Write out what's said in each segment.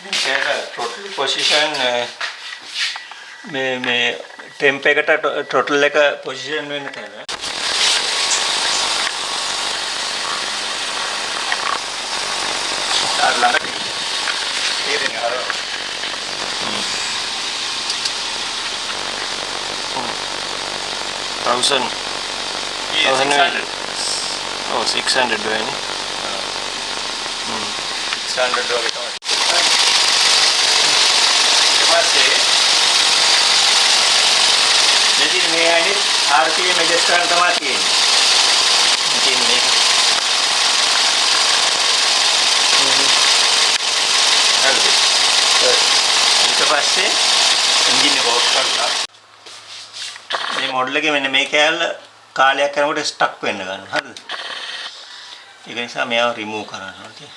throttle position මේ temp එකට throttle එක position වෙන්න තැන ළඟට තේරෙන්නේ අර 1000 oh 600 වෙන්නේ 600 වගේ තමයි ඊට පස්සේ මේ ඇයි RPM adjust කරන්න තමයි තියෙන්නේ ඉතින් මේක හරිද ඊට පස්සේ එන්ජින් එක ඕෆ් කරලා මේ මොඩල් එකේ මෙන්න මේ කෑල්ල කාලයක් යනකොට ස්ටක් වෙන්න ගන්නවා හරිද ඒක නිසා මේව රිමූව් කරන්න ඕනේ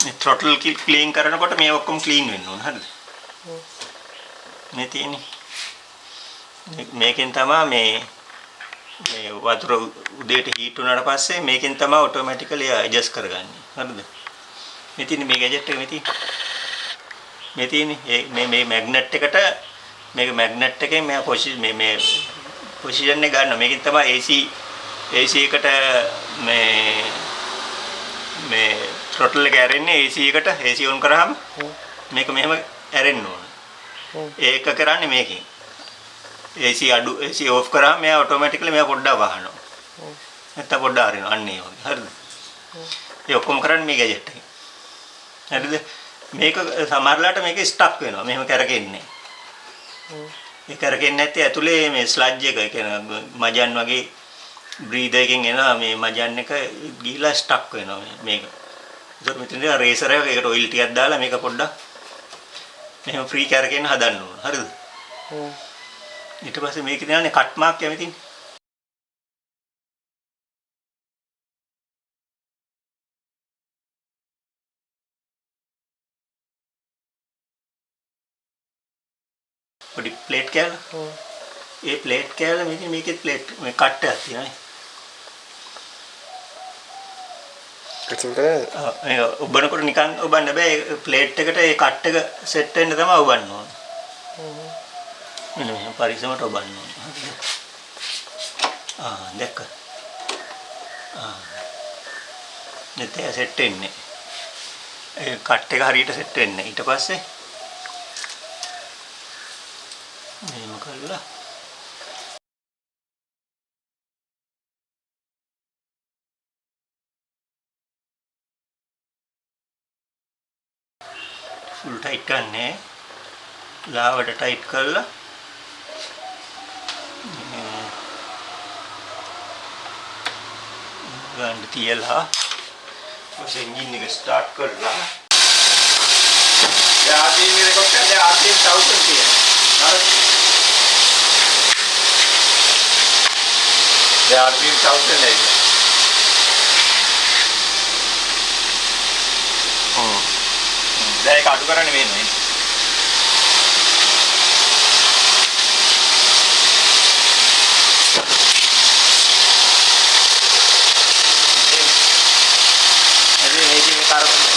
මේ throttle clean කරනකොට මේ ඔක්කොම clean වෙන්න ඕන හරිද මේ තියෙන්නේ මේකෙන් තමයි මේ වතුර උදේට හීට් වුණාට පස්සේ මේකෙන් තමයි ඔටෝමැටිකලි ඇඩ්ජස්ට් කරගන්නේ හරිද මේ තියෙන්නේ මේ ගැජට් එක මේ තියෙන්නේ මේ මැග්නට් එකට මේක මැග්නට් එකෙන් මේ පොසිෂන් එක ගන්නවා මේකෙන් තමයි AC එකට මේ throttle එක ඇරෙන්නේ AC එකට AC on කරාම මේක මෙහෙම ඇරෙන්න ඕන. ඒක කරන්නේ මේකෙන්. AC off කරාම මෙයා ඔටෝමැටිකලි මෙයා පොඩ්ඩක් වහනවා. නැත්නම් පොඩ්ඩක් අරිනවා අන්න ඒ වගේ. හරිද? ඒ ඔක්කොම කරන්නේ මේ ගැජට් එකෙන්. හරිද? මේක සමහරලාට මේක ස්ටක් වෙනවා. මෙහෙම කරකෙන්නේ. ඒ කරකෙන්නේ නැත්තේ ඇතුලේ මේ ස්ලජ් එක කියන්නේ මජන් වගේ බ්‍රීදර් එකෙන් එනවා මේ මජන් එක ගිහිලා ස්ටක් වෙනවා මේක. ඒක මෙතනදී රේසර් එකකට ඔයිල් ටිකක් දාලා මේක පොඩ්ඩක් මෙහෙම ෆ්‍රී කරගෙන හදන්න ඕන. හරිද? ඊට පස්සේ මේකේ තියෙනනේ කට් මාක් කැමතිනේ. පොඩි ප්ලේට් කෑල්ල. ඒ ප්ලේට් කෑල්ල මේකේ ප්ලේට් මේ කට් එකක් තියෙනවා. ඒක ඔබනකොට නිකන් ඔබන්න බෑ ප්ලේට් එකට ඒ කට් එක සෙට් වෙන්න තමයි ඔබන්න ඕන. මෙන්න පරිස්සමට ඔබන්න ඕන. දැක්ක. නැත්නම් සෙට් වෙන්නේ. ඒ කට් එක හරියට සෙට් වෙන්නේ. ඊට පස්සේ මේක කරලා full tight කරන්නේ ලාවට tight කරලා ගන්න තියලා ඔය එන්ජින් එක ස්ටාර්ට් කරලා RPM රෙකෝඩ් කරලා RPM 1000 තියෙනවා හරි RPM 1000 ලයිද දැන් ඒක අඩු කරන්න වෙන්නේ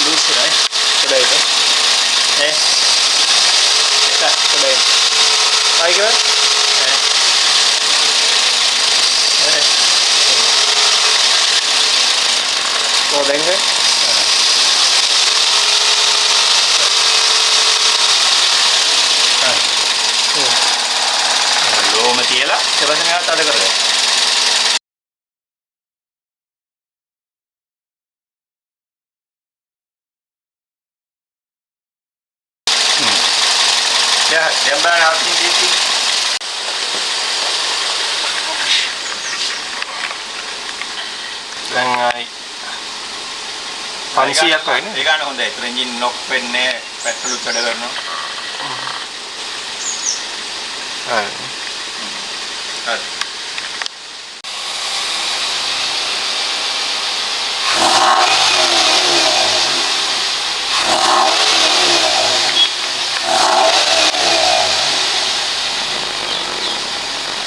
लूज है थोड़ा इधर है ऐसा थोड़ा आएगा वो देंगे लो में තියලා ඊට පස්සේ මේවත් අඩ කරගන්න Ya, දැන් බලන්න අවශ්‍ය දෙයක් දැන් ආයි 500ක් වගේ නේ ඒ ගන්න හොඳයි ඒතර එන්ජින් නොක් වෙන්නේ පෙට්‍රෝල් වැඩ කරනවා හරි හරි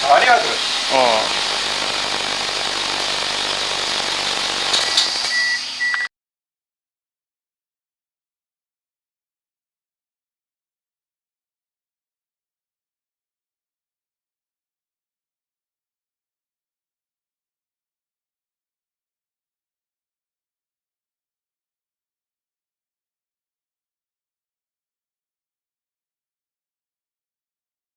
පානේ වතුර. ඔව්.